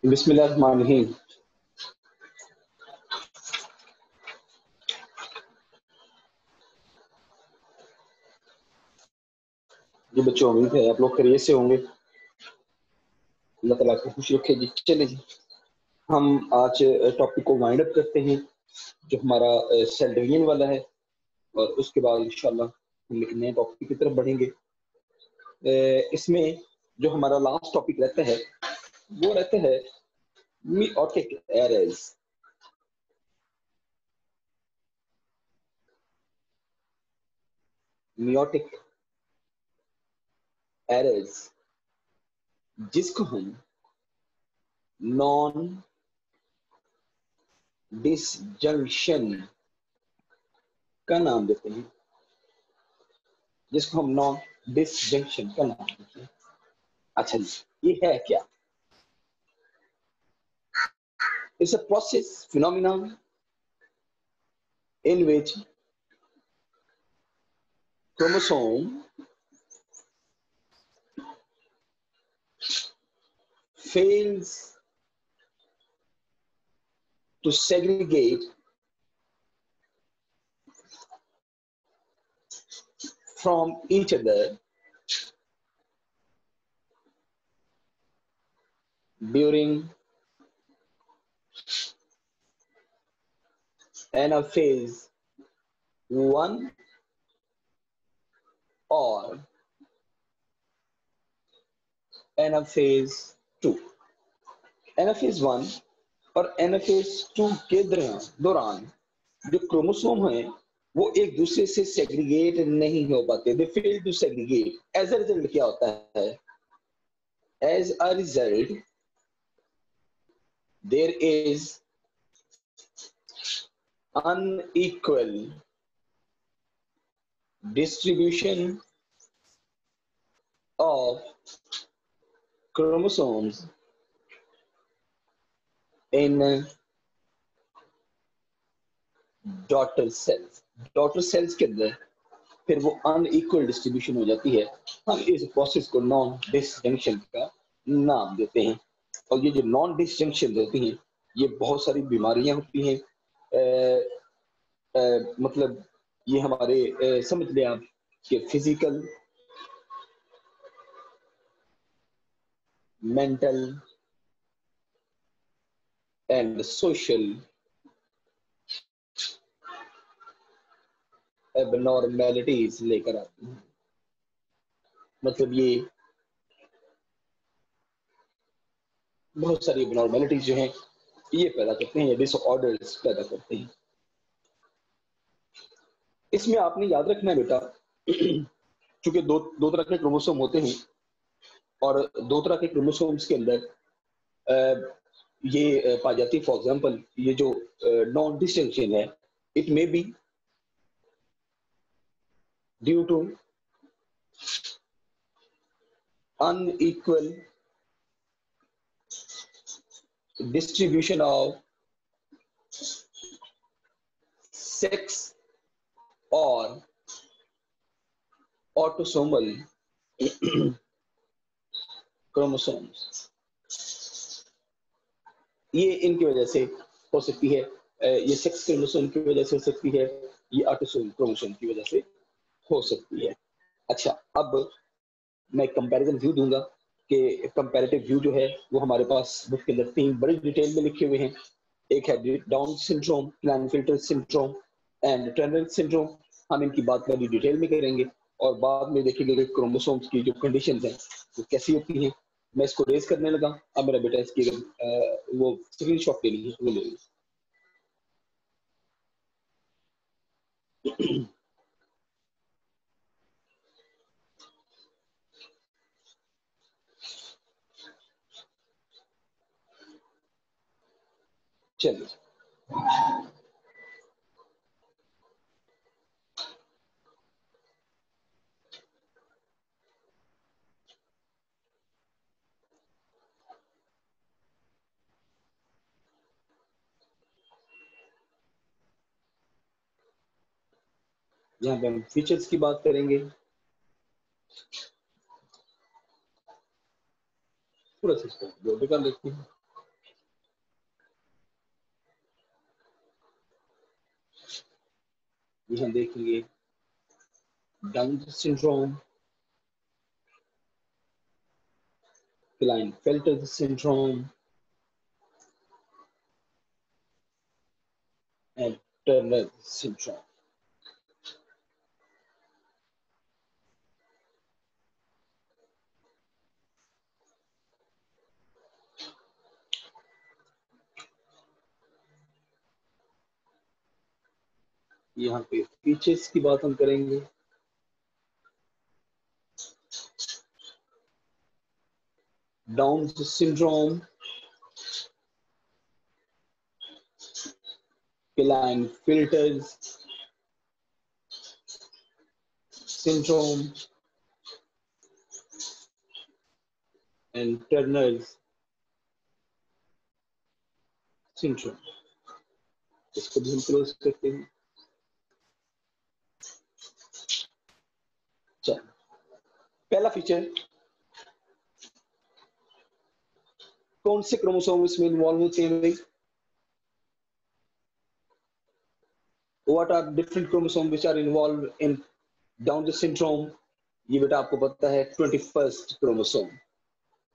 बिस्मिल्लाहिर्रहमानिर्रहीम। जी बच्चों, उम्मीद है आप लोग खैरियत से होंगे। अल्लाह ताला आपको खुश रखे जी। चले जी, हम आज टॉपिक को वाइंड अप करते हैं जो हमारा सेल डिवीजन वाला है, और उसके बाद इंशाल्लाह हम एक नए टॉपिक की तरफ बढ़ेंगे। इसमें जो हमारा लास्ट टॉपिक रहता है वो रहता है meiotic arrays। meiotic arrays जिसको हम नॉन डिसजंक्शन का नाम देते हैं, जिसको हम नॉन डिसजंक्शन का नाम देते हैं। अच्छा जी, ये है क्या? It's a process phenomenon in which chromosome fails to segregate from each other during anaphase 1 or anaphase 2। anaphase 1 और anaphase 2 के दौरान जो क्रोमोसोम है वो एक दूसरे से सेग्रीगेट नहीं हो पाते। They fail to segregate. As a result क्या होता है? As a result there is unequal distribution of chromosomes in daughter cells. Daughter cells के अंदर फिर वो अनइक्वल डिस्ट्रीब्यूशन हो जाती है। हम इस प्रोसेस को नॉन डिसजंक्शन का नाम देते हैं। और ये जो नॉन डिसजंक्शन होती हैं ये बहुत सारी बीमारियां होती हैं। मतलब ये हमारे समझ लें आप कि physical, mental and social abnormalities लेकर आती हैं। मतलब ये बहुत सारी एबनॉर्मेलिटीज जो हैं ये पैदा करते हैं, डिसऑर्डर्स पैदा करते हैं। इसमें आपने याद रखना है बेटा, क्योंकि दो तरह के क्रोमोसोम होते हैं और दो तरह के क्रोमोसोम्स के अंदर ये पाई जाती है। फॉर एग्जांपल ये जो नॉन डिस्टिंक्शन है, it may be due to unequal distribution of sex or autosomal chromosomes। ये इनकी वजह से हो सकती है, ये सेक्स क्रोमोसोम की वजह से हो सकती है, ये ऑटोसोम क्रोमोसोम की वजह से हो सकती है। अच्छा, अब मैं कंपैरिजन व्यू दूंगा कि कंपैरेटिव व्यू जो है वो हमारे पास बुक के अंदर 3 बड़ी डिटेल में लिखे हुए हैं। एक है Down syndrome, Klinefelter syndrome and Turner syndrome. हम इनकी बात बड़ी डिटेल में करेंगे और बाद में देखेंगे कि क्रोमोसोम्स की जो कंडीशंस हैं वो कैसी होती हैं। मैं इसको रेज करने लगा। अब मेरा बेटा इसकी वो स्क्रीनशॉट लेनी है वो ले लीजिए। चलिए, यहाँ पे हम फीचर्स की बात करेंगे। पूरा सिस्टम जो भी कर लेते हैं। ये हम देखेंगे down syndrome, Klinefelter syndrome, and Turner syndrome. यहाँ पे फीचर्स की बात हम करेंगे। Down syndrome, Klinefelter syndrome, and Turner syndrome. इसको भी हम क्लोज करते हैं। चलो, पहला फीचर, कौन से क्रोमोसोम इसमें इन्वॉल्व होते हैं भाई? What are different chromosomes which are involved in Down syndrome? ये बेटा आपको पता है 21st क्रोमोसोम।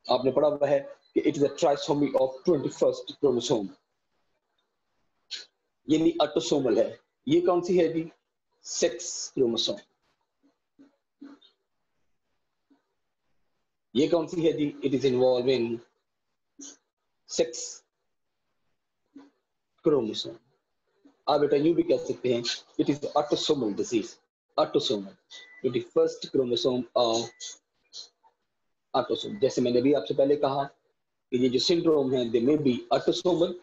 आपने पढ़ा हुआ है कि it is a trisomy of 21st chromosome, यानी ऑटोसोमल है। ये कौन सी है जी? Sex chromosome. ये कौन सी है जी? It is involve in sex chromosome. आप बेटा यूं भी कह सकते हैं it is autosomal disease. Autosomal 21st chromosome of autosome. जैसे मैंने भी आपसे पहले कहा कि ये जो सिंड्रोम है, they may be autosomal,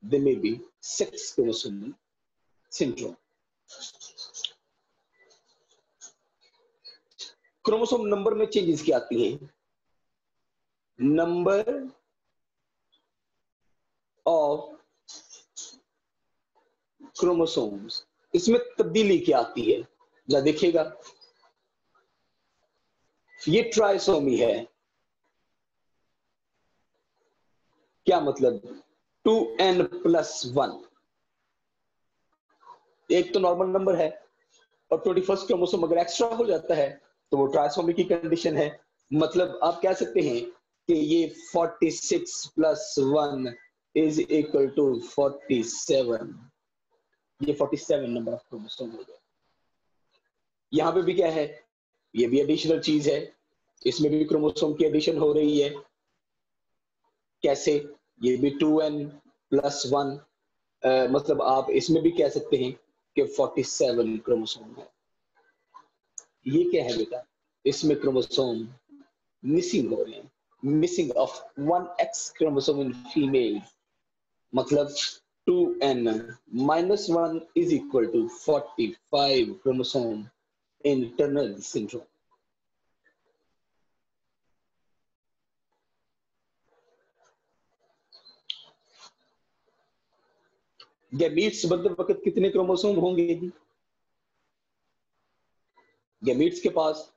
they may be sex chromosomal syndrome. Chromosome number में चेंजेस क्या आती हैं? नंबर ऑफ क्रोमोसोम्स, इसमें तब्दीली क्या आती है? जरा देखिएगा, ये ट्राइसोमी है। क्या मतलब? 2n+1। एक तो नॉर्मल नंबर है और 21st क्रोमोसोम अगर एक्स्ट्रा हो जाता है तो वो ट्राइसोमी की कंडीशन है। मतलब आप कह सकते हैं कि ये 46+1 इज इक्वल टू 47। ये 47 नंबर ऑफ क्रोमोसोम हो गया। यहाँ पे भी क्या है? ये भी एडिशनल चीज है, इसमें भी क्रोमोसोम की एडिशन हो रही है। कैसे? ये भी 2n+1, मतलब आप इसमें भी कह सकते हैं कि 47 क्रोमोसोम है। ये क्या है बेटा? इसमें क्रोमोसोम मिसिंग हो रहे हैं, missing of 1x chromosome in female. मतलब 2n-1 is equal to 45 chromosome in Turner syndrome. Gametes बनते वक्त कितने क्रोमोसोम होंगे जी? गैमीट्स के पास,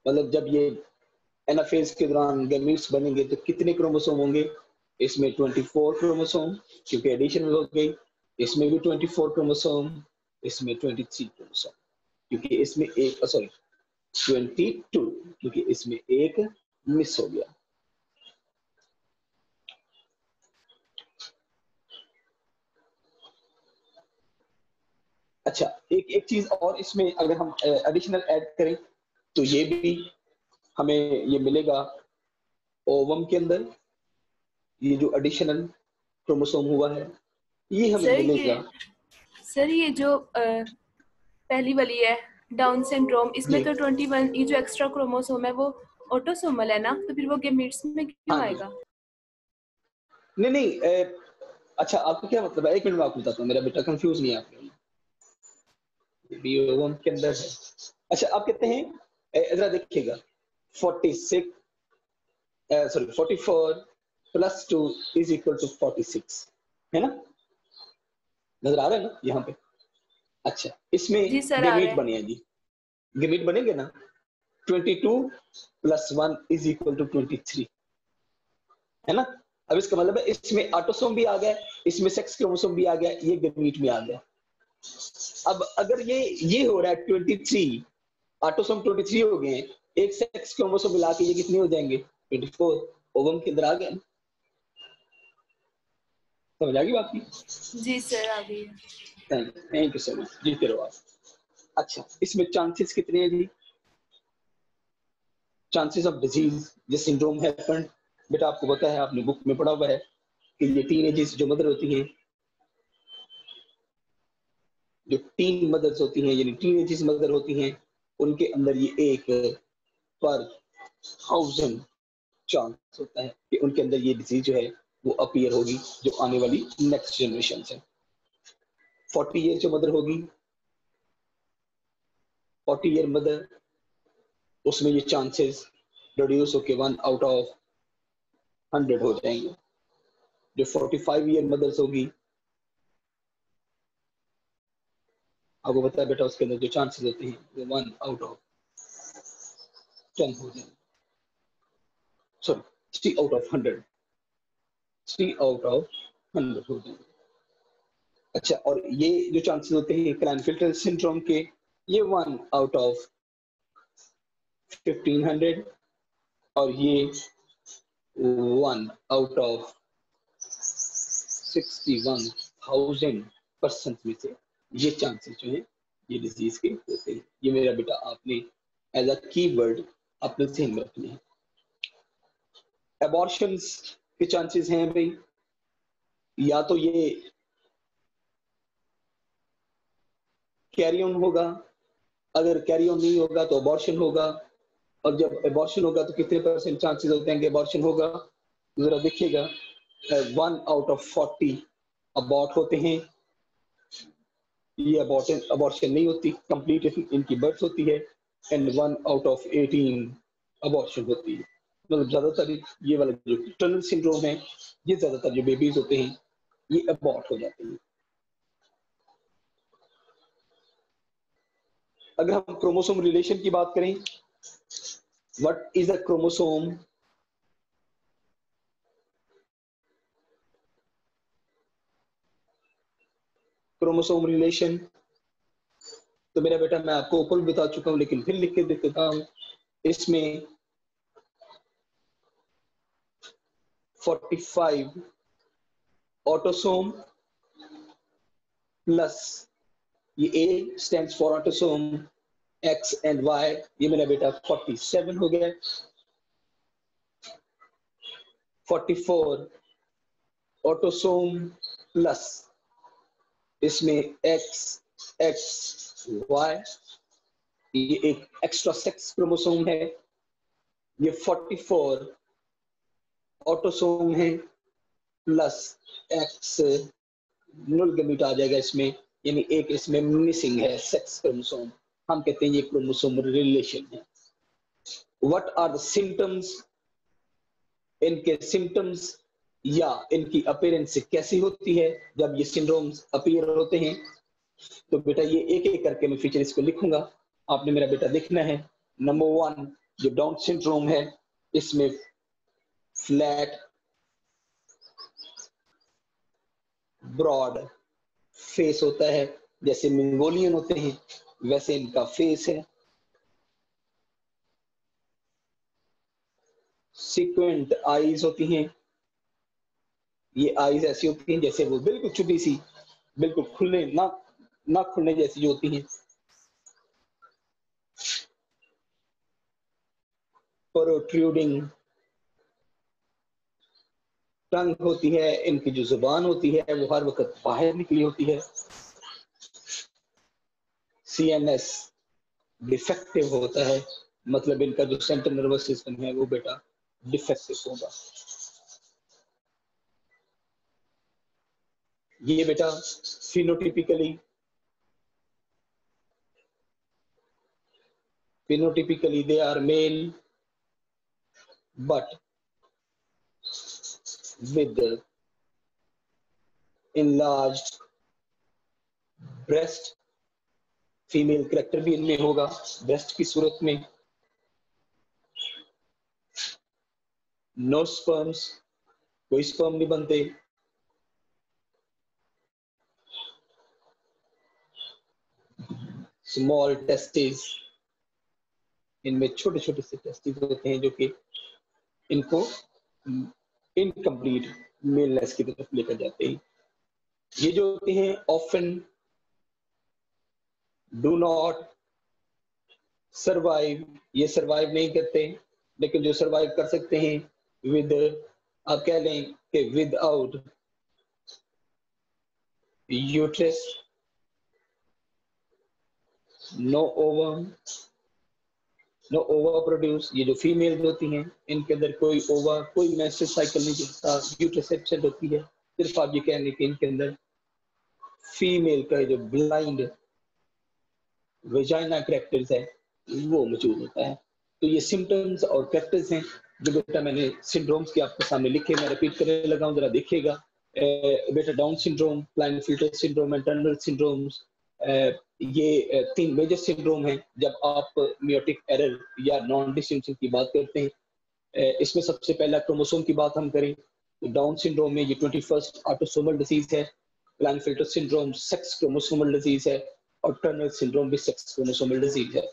मतलब जब ये एनाफेज के दौरान गैमीट्स बनेंगे तो कितने क्रोमोसोम होंगे? इसमें 24 क्रोमोसोम, क्योंकि एडिशन हो गई। इसमें भी 24 क्रोमोसोम, इसमें 23 क्रोमोसोम, क्योंकि इसमें एक, सॉरी 22, क्योंकि इसमें एक मिस हो गया। अच्छा, एक चीज और इसमें अगर हम एडिशनल ऐड करें तो ये भी हमें ये मिलेगा ओवम के अंदर। ये जो एडिशनल क्रोमोसोम हुआ है ये हमें मिलेगा। सर ये जो पहली वाली है डाउन सिंड्रोम, इसमें तो 21, ये जो एक्स्ट्रा क्रोमोसोम है वो ऑटोसोमल है ना, तो फिर वो गैमीट्स में क्यों आएगा? नहीं, अच्छा आपको क्या मतलब है? एक मिनट में आपको बताता हूँ, मेरा बेटा कंफ्यूज नहीं है आपके ओवम के अंदर है। अच्छा, आप कहते हैं, जरा देखिएगा 46, सॉरी 44+2 इज इक्वल टू 46, है ना? नजर आ रहा है ना यहाँ पे? अच्छा, इसमें गैमीट बने हैं जी, गैमीट बनेंगे ना। 22+1 इज इक्वल टू 23। है ना। अब इसका मतलब है इसमें ऑटोसोम भी आ गया, इसमें सेक्स क्रोमोसोम भी आ गया, ये गमीट में आ गया। अब अगर ये हो रहा है 23, ऑटोसोम 23 हो गए हैं, एक सेक्स क्रोमोसोम मिला के ये कितने हो जाएंगे 24, ओवम के अंदर आ गए। समझ आ गई बात की? जी सर आ गई है। थैंक यू सो मच, जीते रहो आप। अच्छा, इसमें चांसेस कितने हैं जी? चांसेस ऑफ डिजीज ये सिंड्रोम हैपन, बेटा आपको पता है, आपने बुक में पढ़ा हुआ है कि ये टीनेजेस जो मदर होती हैं, जो टीन मदर्स होती हैं, यानी टीनेजेस मदर होती हैं, उनके अंदर ये एक पर 1000 चांस होता है कि उनके अंदर ये डिजीज जो है वो अपीयर होगी, जो आने वाली नेक्स्ट जनरेशन है। 40 ईयर जो मदर होगी, 40 ईयर मदर, उसमें ये चांसेस रिड्यूस होके 1 आउट ऑफ 100 हो जाएंगे। जो 45 ईयर मदर्स होगी, आपको पता है बेटा, उसके अंदर जो चांसेस होते हैं वो 1 आउट ऑफ 10 हो जाएंगे, sorry 3 out of 100, 3 out of 100 हो जाएंगे। अच्छा, और ये जो चांसेस होते हैं क्लाइनफेल्टर सिंड्रोम के, ये 1 आउट ऑफ 1500, और ये 1 आउट ऑफ 61,000% में से ये चांसेस जो है ये डिजीज के होते हैं। ये मेरा बेटा आपने एज अ कीवर्ड अपने ध्यान में रखने हैं। एबॉर्शंस के चांसेस हैं भाई, या तो ये कैरी ऑन होगा, अगर कैरी ऑन नहीं होगा तो अबॉर्शन होगा, और जब अबॉर्शन होगा तो कितने % चांसेस होते हैं कि अबॉर्शन होगा? जरा देखिएगा, 1 आउट ऑफ 40 अबॉर्ट होते हैं, ये अबॉर्शन नहीं होती, कंप्लीट इनकी बर्थ होती है, एंड 1 आउट ऑफ 18 अबॉर्शन होती है। मतलब ज्यादातर ये वाला जो टनल सिंड्रोम है, ये ज्यादातर जो बेबीज होते हैं ये अबॉर्ट हो जाते हैं। अगर हम क्रोमोसोम रिलेशन की बात करें, what is a chromosome? Chromosome relation तो मेरा बेटा मैं आपको ऊपर भी बता चुका हूं, लेकिन फिर लिख के दे देता हूं। इसमें 45 ऑटोसोम प्लस ये A stands for autosome, X and Y, ये मेरा बेटा 47 हो गया। 44 ऑटोसोम प्लस इसमें XY, ये एक एक्स्ट्रा सेक्स क्रोमोसोम है। ये 44 ऑटोसोम है प्लस X, null गैमेट आ जाएगा इसमें, यानी एक इसमें मिसिंग है सेक्स क्रोमोसोम। हम कहते हैं ये क्रोमोसोम रिलेशन है। What are the symptoms? इनके सिम्टम्स या इनकी अपीयरेंस कैसी होती है जब ये सिंड्रोम्स अपीयर होते हैं? तो बेटा ये एक एक करके मैं फीचर इसको लिखूंगा, आपने मेरा बेटा देखना है। नंबर 1 जो डाउन सिंड्रोम है, इसमें फ्लैट ब्रॉड फेस होता है, जैसे मंगोलियन होते हैं वैसे इनका फेस है। सीक्वेंट आईज होती हैं, ये आईज ऐसी होती हैं जैसे वो बिल्कुल छोटी सी, बिल्कुल खुलने ना खुलने जैसी जो होती हैं। प्रोट्रूडिंग टंग होती है, इनकी जो जुबान होती है वो हर वक्त बाहर निकली होती है। CNS डिफेक्टिव होता है, मतलब इनका जो सेंट्रल नर्वस सिस्टम है वो बेटा डिफेक्टिव होगा। ये बेटा phenotypically they are male but with enlarged breast, female character भी इनमें होगा ब्रेस्ट की सूरत में। नो स्पर्म्स, कोई स्पर्म नहीं बनते। स्मॉल टेस्टिस, इनमें छोटे छोटे से टेस्टिस होते हैं जो कि इनको इनकम्प्लीट मेलनेस की तरफ लेकर जाते हैं। ये जो होते हैं ऑफन डू नॉट सर्वाइव, ये सर्वाइव नहीं करते, लेकिन जो सर्वाइव कर सकते हैं विद, आप कह लें कि without uterus, no ovum, no ova produce. ये जो फीमेल होती हैं इनके अंदर कोई ओवा, कोई मेंस्ट्रुअल साइकिल नहीं चलता, यूट्रस एब्सेंट होती है। सिर्फ आप ये कह लें कि इनके अंदर फीमेल का जो ब्लाइंड वेजाइना कैरेक्टर्स है वो मौजूद होता है। तो ये सिम्टम्स और कैरेक्टर्स हैं जो बेटा मैंने सिंड्रोम्स के आपके सामने लिखे, मैं रिपीट करने लगा हूं, जरा देखिएगा। बेटा Down syndrome, Klinefelter syndrome and Turner syndromes, ये 3 मेजर सिंड्रोम हैं जब आप मियोटिक एरर या नॉन डिस्टिंक्शन की बात करते हैं। इसमें सबसे पहला क्रोमोसोम की बात हम करें तो डाउन सिंड्रोम में ये 21st ऑटोसोमल डिजीज है, क्लाइनफिल्टर सिंड्रोम सेक्स क्रोमोसोमल डिजीज है, और टर्नर सिंड्रोम भी सेक्स क्रोमोसोमल डिजीज है।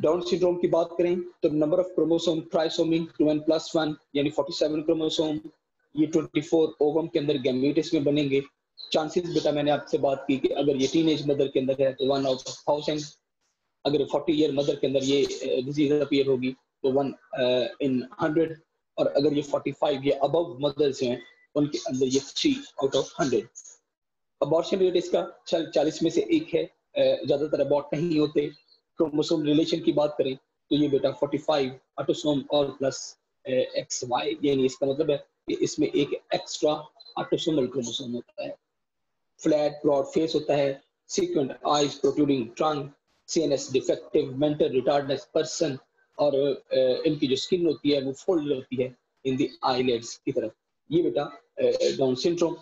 डाउन सिंड्रोम की बात करें तो number of chromosome trisomy 2n+1 यानी 47 क्रोमोसोम, ये 24 ओवम के अंदर गैमेट्स में बनेंगे। चांसेस बेटा मैंने आपसे बात की कि अगर ये टीनेज मदर के अंदर है तो 1 आउट ऑफ 1000, अगर 40 ईयर मदर के अंदर ये डिजीज अपीयर होगी तो 1 in 100, और अगर ये 45 या अबव मदर्स हैं उनके अंदर ये 3 आउट ऑफ 100। अबॉर्शन रेट इसका 40 में से 1 है, ज्यादातर अबॉर्ट नहीं होते। क्रोमोसोम रिलेशन की बात करें तो ये बेटा 45 ऑटोसोम और प्लस XY, यानी इसका मतलब है कि इसमें एक एक्स्ट्रा ऑटोसोमल क्रोमोसोम होता है। फ्लैट ब्रॉड फेस होता है, सीक्वेंट eyes, protruding trunk, CNS defective, mental retardness person, और इनकी जो स्किन होती है वो फोल्ड होती है इन द आईलेट्स की तरफ। ये बेटा डाउन सिंड्रोम।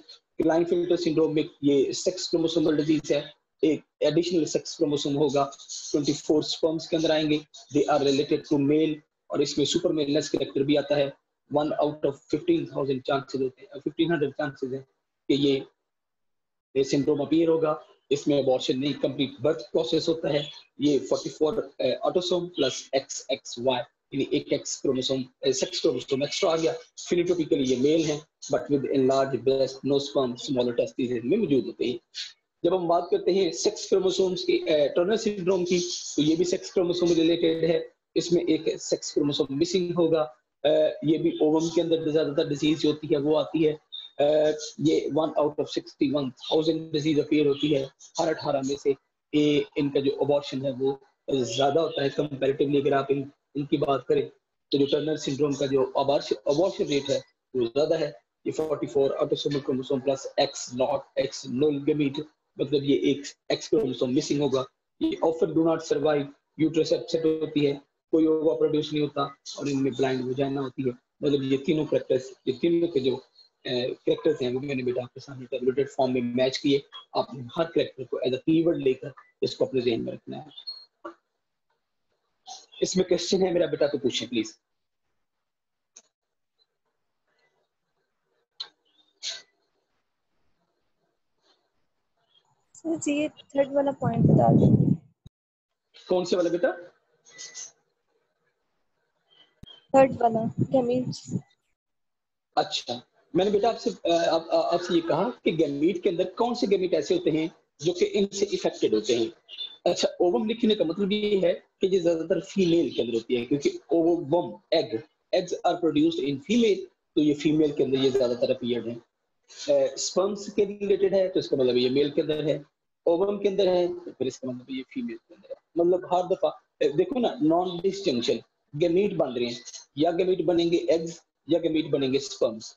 क्लाइनफिल्टर सिंड्रोम में ये सेक्स क्रोमोसोमल डिजीज है, एक एडिशनल सेक्स क्रोमोसोम होगा, 24 स्पर्म्स के अंदर आएंगे, they are related to male, और इसमें सुपर मेलनेस कैरेक्टर भी आता है। 1 आउट ऑफ 15,000 चांसेस होते हैं, 1500 चांसेस है कि ये सिंड्रोम अपीयर होगा। इसमें अबॉर्शन नहीं, कंप्लीट बर्थ प्रोसेस होता है। ये 44 ऑटोसोम प्लस XXY, यानी एक X chromosome, sex chromosome extra आ गया। फिनोटाइपिकली ये मेल है but with enlarged breast, no sperm, smaller testis में मौजूद होते हैं। जब हम बात करते हैं सेक्स क्रोमोसोम्स की, टर्नर सिंड्रोम की, तो ये भी सेक्स क्रोमोसोम रिलेटेड है। इसमें एक सेक्स क्रोमोसोम मिसिंग होगा। ये भी ओवम के अंदर ज्यादातर डिजीज होती है वो आती है। ये 1 आउट ऑफ 61,000 डिजीज अपीयर होती है। हर 18 में से इनका जो अबॉर्शन है वो ज्यादा होता है कंपैरेटिवली। अगर आप इनकी बात करें तो जो टर्नर सिंड्रोम का जो अबॉर्शन रेट है वो ज्यादा है। ये 44 autosomal chromosome plus X null gamete, मतलब ये एक एक्स क्रोमोसोम मिसिंग होगा। ये often do not survive, uterus upset होती है, कोई ओवा प्रोड्यूस नहीं होता, और इनमें ब्लाइंड वजाइना होती है। मतलब ये तीनों कैरेक्टर्स, ये तीनों के जो कैरेक्टर्स हैं वो मैंने बेटा आपके सामने टेबुलेटेड फॉर्म में मैच किए। आपने हर कैरेक्टर को एज अ कीवर्ड लेकर इसको अपने ज़हन में रखना है। इसमें क्वेश्चन है मेरा बेटा तो पूछें प्लीज। जी ये थर्ड वाला पॉइंट बता दीजिए। कौन से वाला बेटा? थर्ड वाला गैमीट्स। अच्छा, मैंने बेटा आपसे ये कहा कि गैमीट के अंदर कौन से गैमीट ऐसे होते हैं जो कि इनसे इफेक्टेड होते हैं। अच्छा, ओवम लिखने का मतलब ये है कि ये ज्यादातर फीमेल के अंदर होती है, क्योंकि ovum eggs are produced in female, तो ये फीमेल के अंदर ये ज्यादातर अपीयर्ड है। स्पर्म्स के रिलेटेड है तो इसका मतलब ये मेल के अंदर है। ओवम के अंदर है तो फिर इसका मतलब ये फीमेल के अंदर है। मतलब हर दफा देखो ना, नॉन डिस्टिंक्शन गैमीट बन रहे हैं, या गैमीट बनेंगे एग्स या गैमीट बनेंगे स्पर्म्स।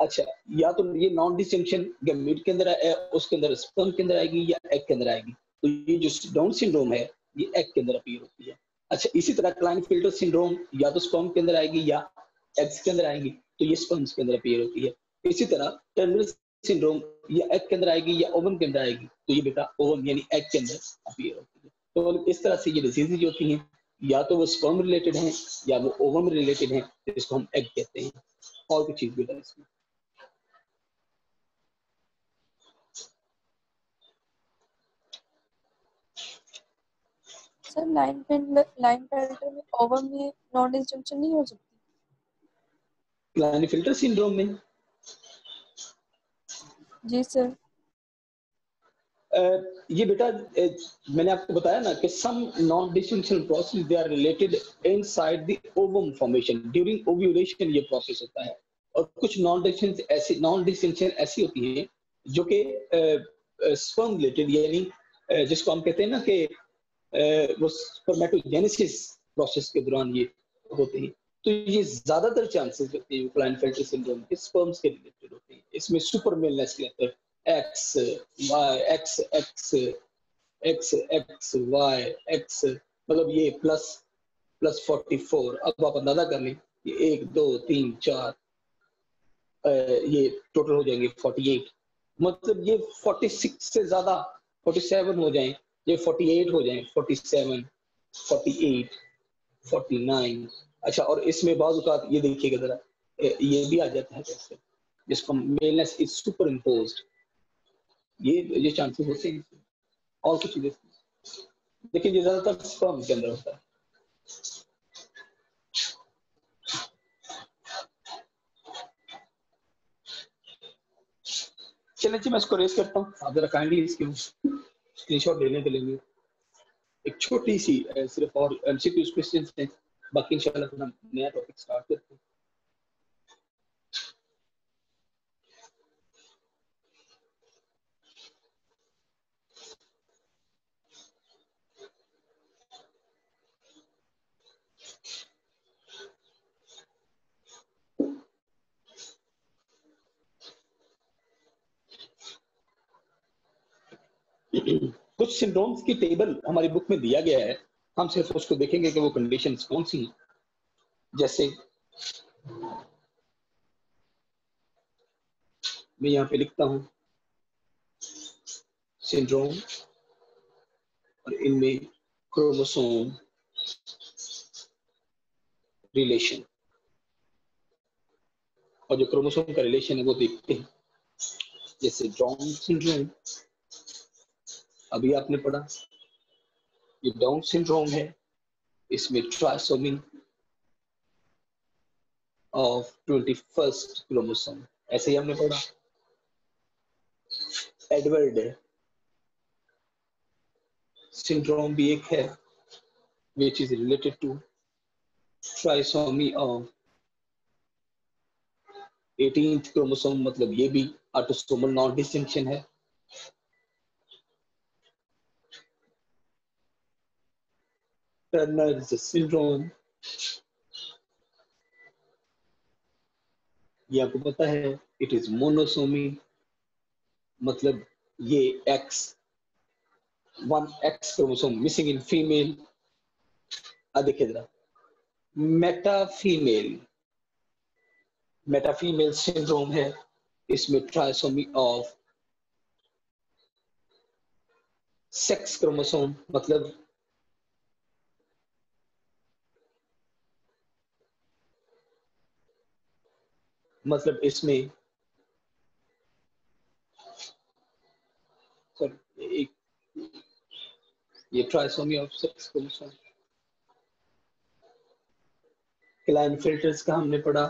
अच्छा, या तो ये नॉन डिस्टिंक्शन गैमीट के अंदर उसके अंदर स्पर्म के अंदर आएगी या एग के अंदर आएगी। तो ये जो डाउन सिंड्रोम है ये एग के अंदर अपीयर होती है। अच्छा, इसी तरह क्लाइनफिल्टर सिंड्रोम या तो स्पर्म के अंदर आएगी या एग्स के अंदर आएगी, तो ये स्पर्म्स के अंदर अपीयर होती है। इसी तरह टर्नर सिंड्रोम या एग के अंदर आएगी या ओवम के अंदर आएगी, तो ये बेटा ओवम यानी एग के अंदर अपीयर होती है। तो इस तरह से ये डिजीजेज होती हैं, या तो वो स्पर्म रिलेटेड हैं या वो ओवम रिलेटेड हैं, जिसको हम एग कहते हैं। और कुछ चीज बेटा इसमें सर लाइन फिल्टर में ओवर में नॉन डिस्जंक्शन नहीं हो सकती? क्लाइनेफिल्टर सिंड्रोम में जी सर। ये बेटा मैंने आपको बताया ना कि some non distinction process they are related inside the ovum formation during ovulation, ये प्रोसेस होता है। और कुछ नॉन डिस्टिंक्शन ऐसी होती है जो कि स्पर्म रिलेटेड, यानी जिसको हम कहते हैं ना कि वो स्पर्मेटोजेनेसिस प्रोसेस के दौरान ये होते हैं। तो ये ज्यादातर चांसेस होते हैं क्लाइनेफिल्टर सिंड्रोम के स्पर्म्स के रिलेटेड होते हैं। इसमें सुपर मेलनेस कहते हैं, X Y X X X X Y X, मतलब ये प्लस प्लस 44। अब आप अंदाजा कर लें, ये 1 2 3 4 ये टोटल हो जाएंगे 48। मतलब ये 46 से ज्यादा 47 हो जाएं, ये 48 हो जाएं, 47 48 49। अच्छा, और इसमें बाज़ औक़ात ये देखिएगा जरा, ये भी आ जाता है कैसे, जिसको मेलनेस इज सुपर इम्पोज्ड, ये चांसेस होते हैं। और कुछ चीजें देखिए, ये ज्यादातर स्पर्म के अंदर होता है। चलिए जी, मैं इसको रेस करता हूँ, आप जरा काइंडली इसकी स्क्रीनशॉट लेने के लिए। एक छोटी सी सिर्फ और एमसीक्यू क्वेश्चंस हैं, बाकी इंशाल्लाह फिर हम नया टॉपिक स्टार्ट करते हैं। कुछ सिंड्रोम्स की टेबल हमारी बुक में दिया गया है, हम सिर्फ उसको देखेंगे कि वो कंडीशंस कौन सी हैं। जैसे मैं यहाँ पे लिखता हूँ सिंड्रोम, और इनमें क्रोमोसोम रिलेशन, और जो क्रोमोसोम का रिलेशन है वो देखते हैं। जैसे डाउन सिंड्रोम अभी आपने पढ़ा, ये डाउन सिंड्रोम है, इसमें ट्राइसोमी ऑफ 21st क्रोमोसोम, ऐसे ही हमने पढ़ा। एडवर्ड सिंड्रोम भी एक है, which is related to trisomy of 18th chromosome, मतलब ये भी ऑटोसोमल नॉन डिस्टिंक्शन है। टर्नर्स सिंड्रोम, ये आपको पता है, इट इज मोनोसोमी, मतलब ये one x chromosome missing in female. अब देखिए जरा, मेटाफीमेल सिंड्रोम है, इसमें ट्राइसोमी ऑफ सेक्स क्रोमोसोम, मतलब इसमें एक ये trisomy of sex chromosome. Klinefelter's का हमने पढ़ा,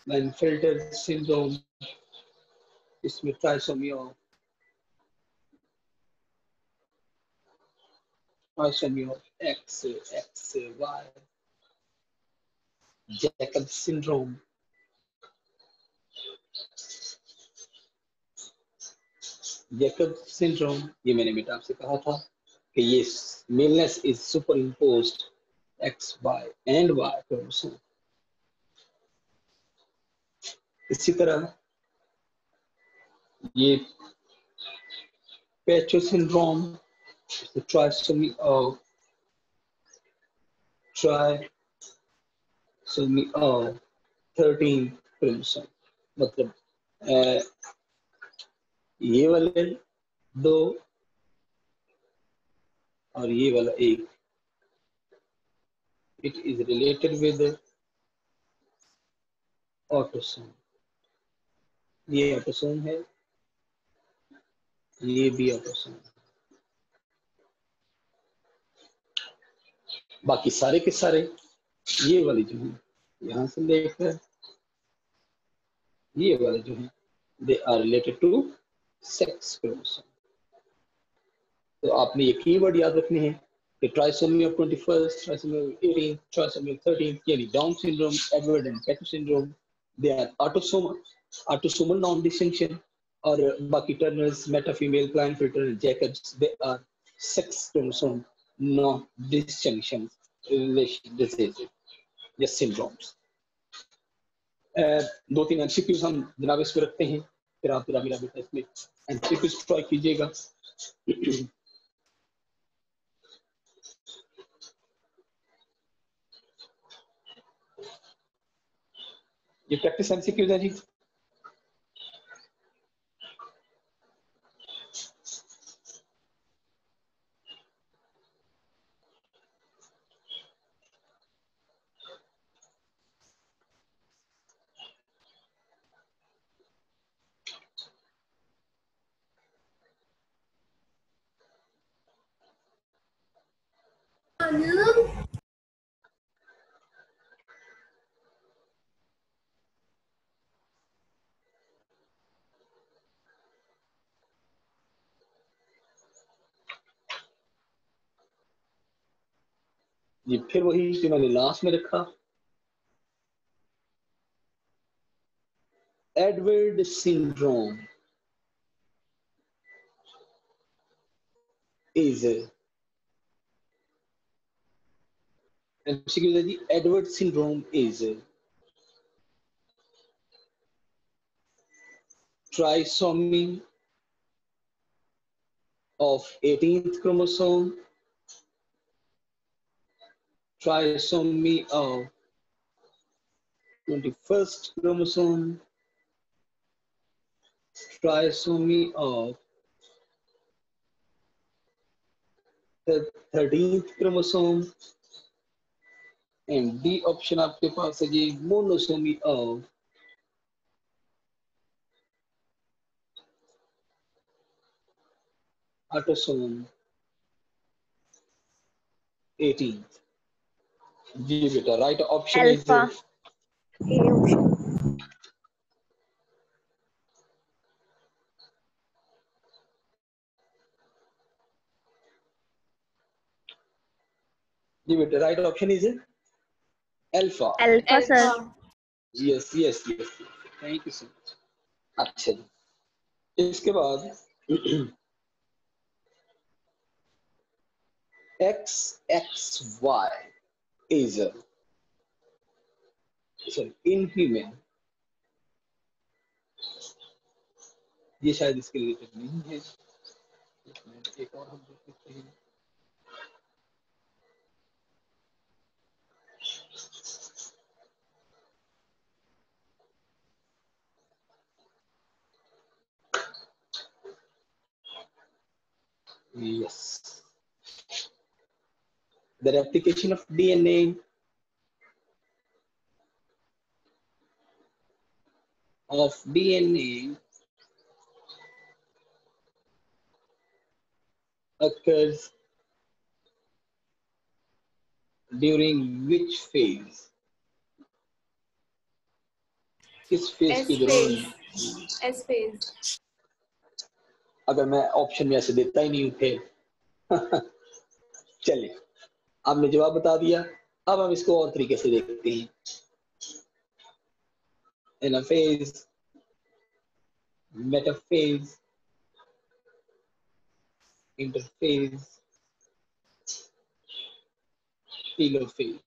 क्लाइनफिल्टर सिंड्रोम, इसमें trisomy of X X Y. Jacob syndrome, ये मैंने बेटा आपसे कहा था कि ये maleness is superimposed X Y and Y chromosome. इसी तरह ये Patau syndrome, trisomy of 13 chromosome, मतलब ये वाले 2 और ये वाला 1, It is related with autosome. ये ऑटोसोम है, ये भी ऑटोसोम। बाकी सारे के सारे ये वाले जो हैं, यहां से लेकर ये वाले जो हैं, they are related to sex chromosome. तो आपने ये कीवर्ड याद रखने हैं कि trisomy of 21st, trisomy of 18th, trisomy of 13th, यानी Down syndrome, Edward and Patau syndrome, they are autosomal non distinction. और बाकी Turner's, metafemale, Klinefelter, Jacob's, they are sex chromosome non distinction disease या syndromes. दो तीन MCQs हम जनाब इसमें रखते हैं, फिर आप मेरा बेटा इसमें एमसीक्यूज ट्राई कीजिएगा। ये प्रैक्टिस एमसीक्यूज है जी। ये फिर वही जो मैंने लास्ट में रखा, एडवर्ड सिंड्रोम is MCQ जी, Edward syndrome is trisomy of 18th chromosome, trisomy of 21st chromosome, trisomy of 13th chromosome, and D option आपके पास है जी, मोनोसोमी ऑफ ऑटोसोम 18th। जी बेटा, right option is alpha, A option. जी बेटा, right option is alpha. Alpha sir. Yes yes yes, thank you so much. अच्छा जी, इसके बाद XXY is in female, ये शायद इसके रिलेटेड नहीं है, एक और हम देख लेते हैं। Yes, the replication of DNA occurs during which phase? किस फेज के दौरान? S phase. अगर मैं ऑप्शन में ऐसे देता ही नहीं हूं फिर चलिए, आपने जवाब बता दिया, अब हम इसको और तरीके से देखते हैं। Anaphase, metaphase, interphase, telophase.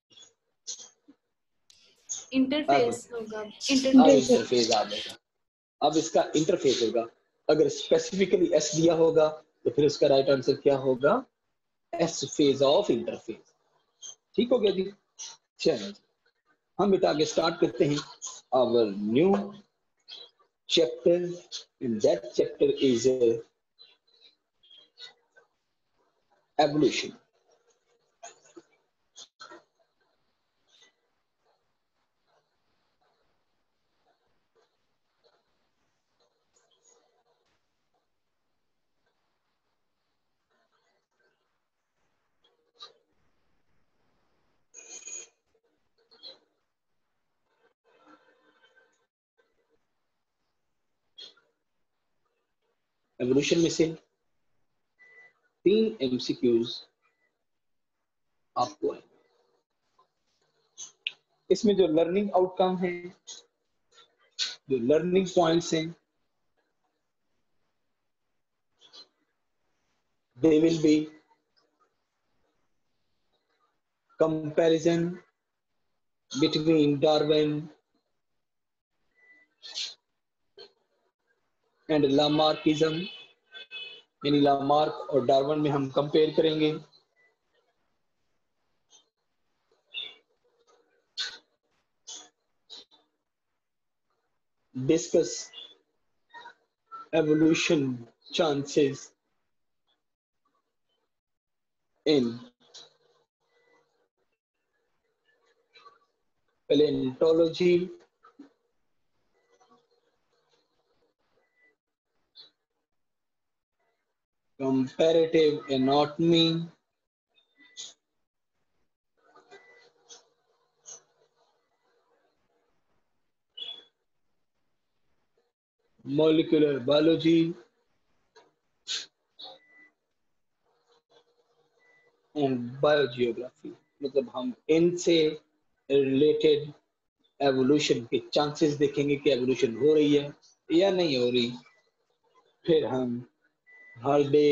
Interface होगा, इंटरफेज आ जाएगा। अब इसका इंटरफेज होगा, अगर स्पेसिफिकली एस दिया होगा तो फिर उसका राइट आंसर क्या होगा? S phase of interphase. ठीक हो गया जी। चलो हम बेटा आगे स्टार्ट करते हैं our new chapter, in that chapter is evolution. Evolution में से 3 MCQs आपको है। इसमें जो लर्निंग आउटकम है, जो लर्निंग पॉइंट्स हैं, they will be comparison between Darwin and Lamarckism, यानी लामार्क और डार्विन में हम कंपेयर करेंगे। Discuss evolution chances in paleontology, comparative anatomy, molecular biology and biogeography. मतलब हम इनसे रिलेटेड एवोल्यूशन के चांसेस देखेंगे कि एवोल्यूशन हो रही है या नहीं हो रही। फिर हम हार्डे,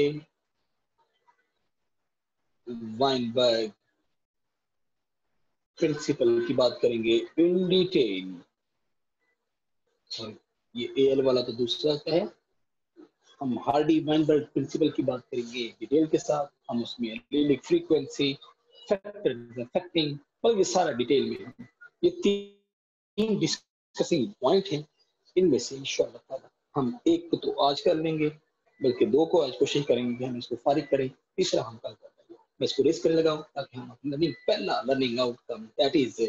वाइनबर्ग प्रिंसिपल की बात करेंगे इन डिटेल। और ये एल वाला तो दूसरा है, हम हार्डी वाइनबर्ग प्रिंसिपल की बात करेंगे डिटेल के साथ। हम उसमें एलीलिक फ्रीक्वेंसी, फैक्टर्स अफेक्टिंग, और ये सारा डिटेल में। ये 3 डिस्कसिंग पॉइंट हैं। इनमें से इंशाअल्लाह ताला हम एक को तो आज कर लेंगे, बल्कि 2 को आज कोशिश करेंगे कि हम इसको फारिग करें, तीसरा हम कल कर लेंगे। मैं इसको रेस करने लगा हूं ताकि हम अपनी पहला learning outcome that is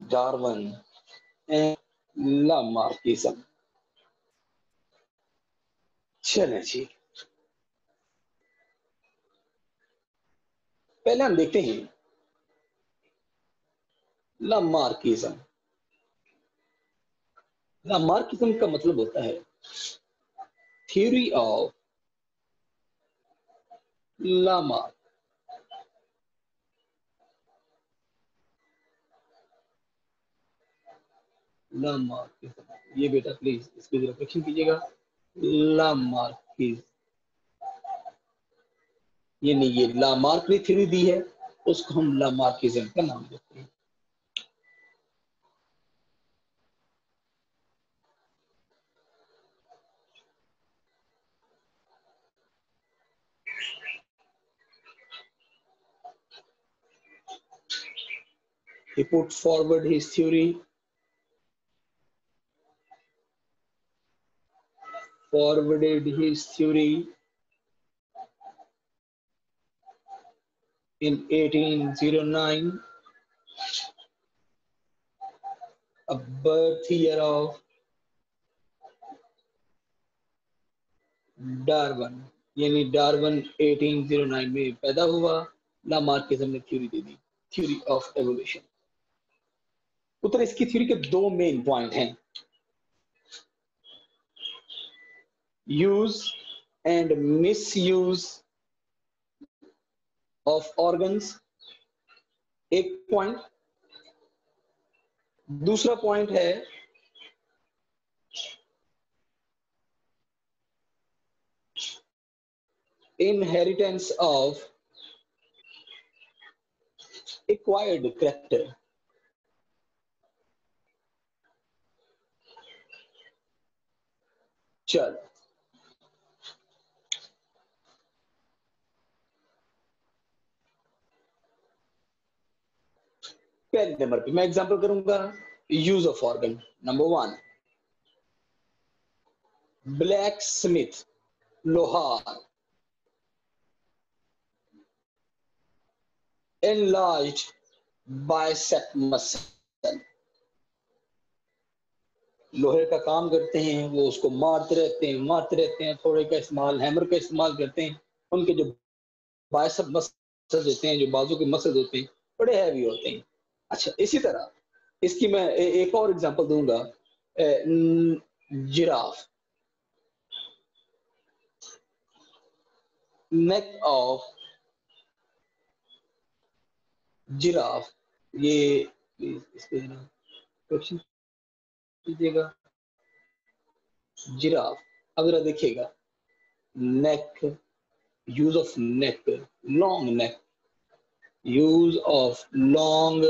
Darwin and Lamarckism. चलें जी, पहले हम देखते हैं लामार्किज्म। लामार्किज्म का मतलब होता है थ्योरी ऑफ लामार्क। लामार्किज्म, ये बेटा प्लीज इसकी जरा करेक्शन कीजिएगा। लामार्किज्म, ये नहीं, ये लामार्क ने थ्योरी दी है, उसको हम लामार्किज्म का नाम देते हैं। He put forward his theory in 1809, a birth year of Darwin, यानी डार्विन 1809 में पैदा हुआ। लामार्किज्म ने थ्योरी दे दी, थ्योरी ऑफ एवोल्यूशन। उत्तर इसकी थ्योरी के 2 मेन पॉइंट हैं, use and misuse of organs, एक पॉइंट। दूसरा पॉइंट है inheritance of acquired character। चल, पहले नंबर पे मैं एग्जांपल करूंगा use of organ. Number 1, black Smith, लोहार, enlarged bicep muscle। लोहे का काम करते हैं, वो उसको मारते रहते हैं, थोड़े का इस्तेमाल, हैमर का इस्तेमाल करते हैं। उनके जो बाइसेप मसल्स होते हैं, जो बाजू के मसल्स होते हैं, बड़े हैवी होते हैं। अच्छा, इसी तरह इसकी मैं एक और एग्जांपल दूंगा, जिराफ। नेक ऑफ जिराफ, ये इस पे क्वेश्चन कीजिएगा। जिराफ अगर देखिएगा, neck, use of neck, long neck, use of long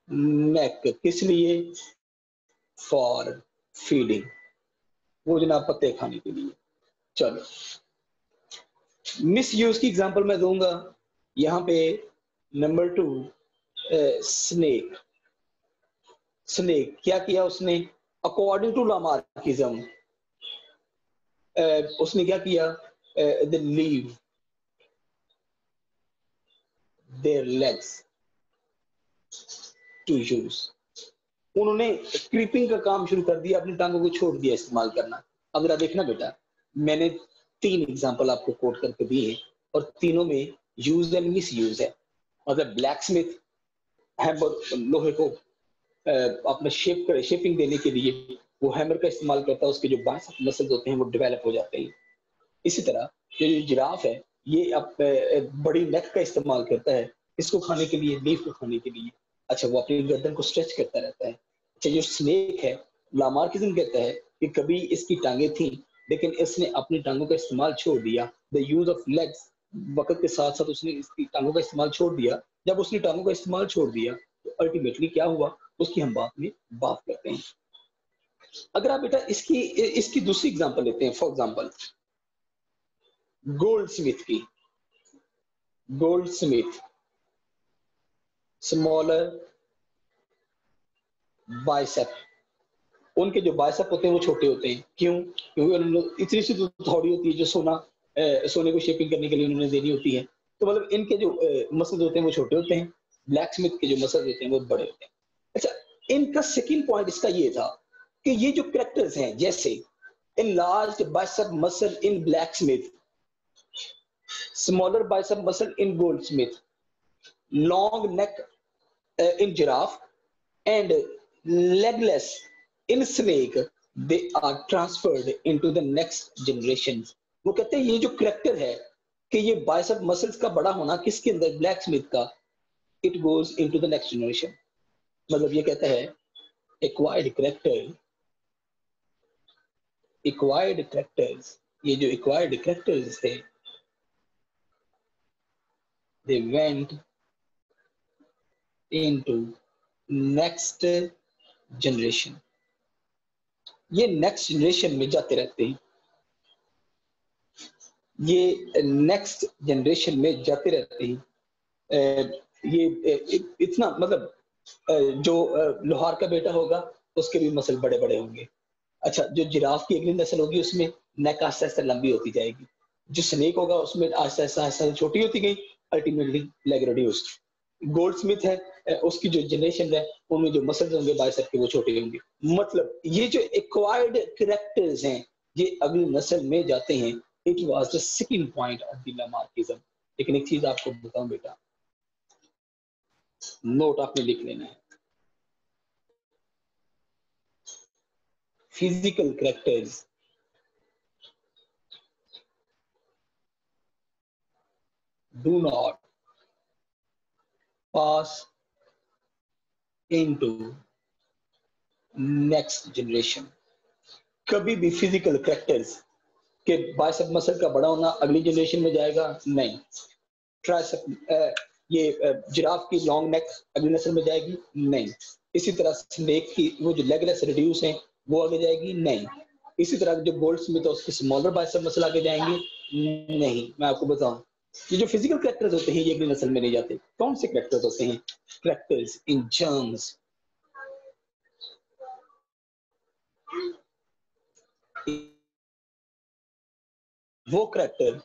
neck किस लिए? फॉर फीडिंग, वो जनाब पत्ते खाने के लिए। चलो मिस यूज की एग्जांपल मैं दूंगा यहाँ पे। Number 2, snake. स्नेक क्या किया उसने? अकॉर्डिंग टू लामार्किज्म उसने क्या किया? The leave their legs to use, उन्होंने क्रीपिंग का काम शुरू कर दिया, अपनी टांगों को छोड़ दिया इस्तेमाल करना। अब जरा देखना बेटा, मैंने 3 एग्जांपल आपको कोट करके दिए हैं और तीनों में यूज एंड मिस यूज है। मतलब ब्लैक स्मिथ हैमर, लोहे को अपना शेपिंग देने के लिए वो हैमर का इस्तेमाल करता है, उसके जो बाइसेप मसल्स होते हैं वो डेवलप हो जाते हैं। इसी तरह ये जो जिराफ है ये अब बड़ी नेक का इस्तेमाल करता है, इसको खाने के लिए, लीफ को खाने के लिए। अच्छा, वो अपनी गर्दन को स्ट्रेच करता रहता है। अच्छा, जो स्नेक है, लामार्किज्म कहता है कि कभी इसकी टांगे थी लेकिन इसने अपनी टांगों का इस्तेमाल छोड़ दिया। द यूज ऑफ लेग्स, वक्त के साथ साथ उसने इसकी टांगों का इस्तेमाल छोड़ दिया। जब उसने टांगों का इस्तेमाल छोड़ दिया तो अल्टीमेटली क्या हुआ, उसकी हम बात करते हैं। अगर आप बेटा इसकी दूसरी एग्जांपल लेते हैं, फॉर एग्जांपल गोल्ड स्मिथ की। गोल्ड स्मिथ स्मॉलर बाइसेप, उनके जो बाइसेप होते हैं वो छोटे होते हैं। क्यों? क्योंकि उन्होंने इतनी सी थोड़ी होती है जो सोने को शेपिंग करने के लिए उन्होंने देनी होती है। तो मतलब इनके जो मसल्स होते हैं वो छोटे होते हैं, ब्लैक स्मिथ के जो मसल्स होते हैं वो बड़े होते हैं। अच्छा, इनका सेकंड पॉइंट इसका ये था कि ये जो कैरेक्टर्स हैं, जैसे enlarged bicep muscle in blacksmith, smaller bicep muscle in goldsmith, long neck in giraffe, and legless in snake, they are transferred into the next generation। वो कहते हैं ये जो करेक्टर है कि ये बाइसेप मसल्स का बड़ा होना किसके अंदर? ब्लैक स्मिथ का, it goes into the next generation. मतलब ये कहता है एक्वायर्ड करेक्टर, एक्वायर्ड करेक्टर्स, ये जो एक्वायर्ड करेक्टर्स थे, they went into next generation। ये नेक्स्ट जनरेशन में जाते रहते हैं, ये नेक्स्ट जनरेशन में जाते रहते हैं। ये इतना मतलब जो लोहार का बेटा होगा उसके भी मसल बड़े बड़े होंगे। अच्छा, जो जिराफ की अगली नस्ल होगी उसमें नेक आस्ते आस्ते लंबी होती जाएगी। जो स्नेक होगा उसमें आस्ते आस्ते छोटी होती गई, ultimately leg reduced. Gold Smith है, उसकी जो जनरेशन है उनमें जो मसल्स होंगे बाइसेप के वो छोटे होंगे। मतलब ये जो एक्वायर्ड कैरेक्टर्स हैं ये अगली नस्ल में जाते हैं। It was the second point of the Lamarckism. लेकिन एक चीज आपको बताऊं बेटा, नोट आपने लिख लेना है, physical characters do not pass into next generation। कभी भी फिजिकल कैरेक्टर्स के बाइसेप मसल का बड़ा होना अगली जनरेशन में जाएगा नहीं। ट्राइसेप, ये जिराफ की लॉन्ग नेक अगली नस्ल में जाएगी नहीं। इसी तरह स्नेक की वो जो लेगलेस रिड्यूस है वो आगे जाएगी नहीं। इसी तरह जो गोल्ड स्मिथ है उसके स्मॉलर बाइसेप मसल आगे जाएंगे नहीं। मैं आपको बताऊं, ये जो फिजिकल कैरेक्टर्स होते हैं ये अगली नस्ल में नहीं जाते। कौन से कैरेक्टर्स होते हैं? कैरेक्टर्स इन जर्म्स, वो कैरेक्टर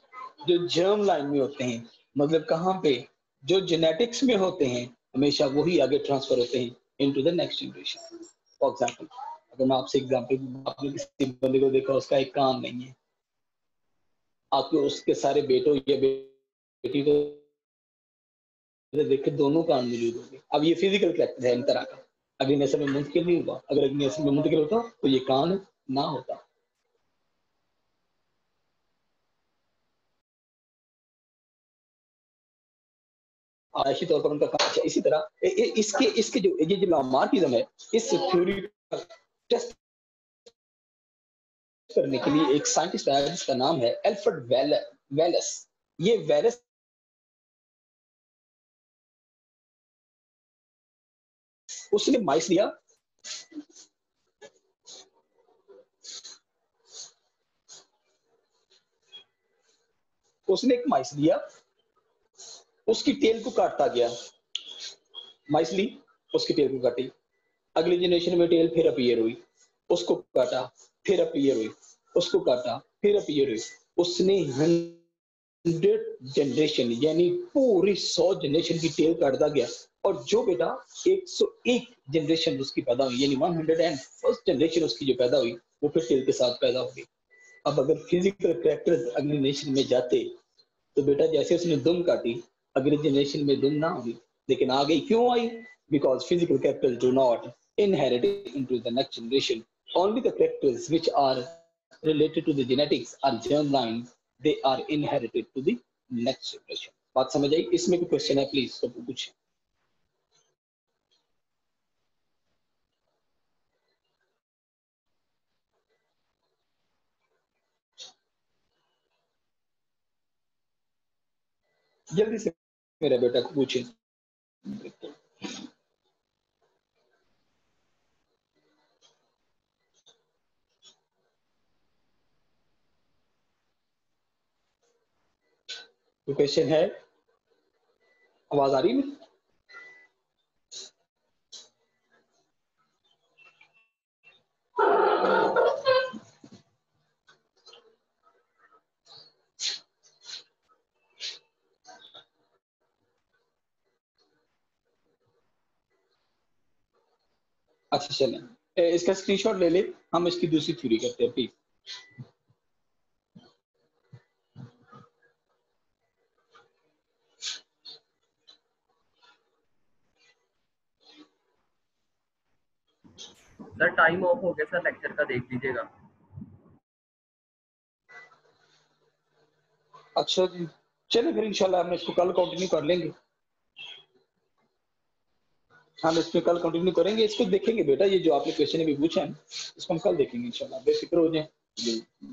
जो जर्म लाइन में होते हैं, मतलब कहां पे? जो जेनेटिक्स में होते हैं, हमेशा वही आगे ट्रांसफर होते हैं into the next generation. For example, अगर मैं आपसे एग्जांपल, आपने किसी बंदे को देखा उसका एक कान नहीं है, आपको उसके सारे बेटों या बेटी को देखे दोनों कान मौजूद होंगे। अब ये फिजिकल कैरेक्टर है इन तरह का। अगली नस्ल में मुंतकिल नहीं हुआ, अगर अगली नस्ल में मुंतकिल होता तो ये कान ना होता। आयशी तौर पर उनका काम। अच्छा, इसी तरह इसके जो ये जो लामार्किज्म है, इस थ्योरी का टेस्ट करने के लिए एक साइंटिस्ट आया जिसका नाम है एल्फ्रेड वेलस। ये वेलस उसने माइस लिया, उसने एक माइस लिया, उसकी टेल को काटता गया, माइस ली, उसकी टेल को काटी, अगली जनरेशन में टेल फिर अपीयर हुई, उसको काटा, फिर अपीयर हुई, उसको काटा, फिर अपीयर हुई। उसने 100 जनरेशन यानी पूरी 100 जनरेशन की टेल काटता गया, और जो बेटा 101 जनरेशन उसकी पैदा हुई, यानी 101st जनरेशन उसकी जो पैदा हुई, वो फिर टेल के साथ पैदा हो गई। अब अगर फिजिकल कैरेक्टर्स अगली जनरेशन में जाते तो बेटा जैसे उसने दुम काटी, अगली जनरेशन में दुम ना हुई, लेकिन आ गई। क्यों आई? Because physical characters do not inherit into the next generation. Only the characters which are related to the genetics or germline, they are inherited to the next generation. बात समझ आई? इसमें कोई क्वेश्चन है प्लीज तो पूछें। जल्दी से मेरा बेटा को पूछें। कोई क्वेश्चन है? आवाज आ रही है? अच्छा चलें, इसका स्क्रीनशॉट ले ले, हम इसकी दूसरी थ्योरी करते हैं प्लीज। सर टाइम ऑफ हो गया सर, लेक्चर का देख लीजिएगा। अच्छा जी, चलिए फिर इंशाल्लाह हम इसको कल कंटिन्यू कर लेंगे। हम इसमें कल कंटिन्यू करेंगे, इसको देखेंगे बेटा। ये जो आपने क्वेश्चन अभी पूछा है इसको हम कल देखेंगे इंशाल्लाह, बेफिक्र हो जाए।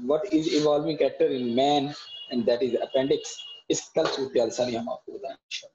What is evolving character in man and that is appendix, इस कल सूरत हाल सारी हम आपको बताएंगे इंशाल्लाह।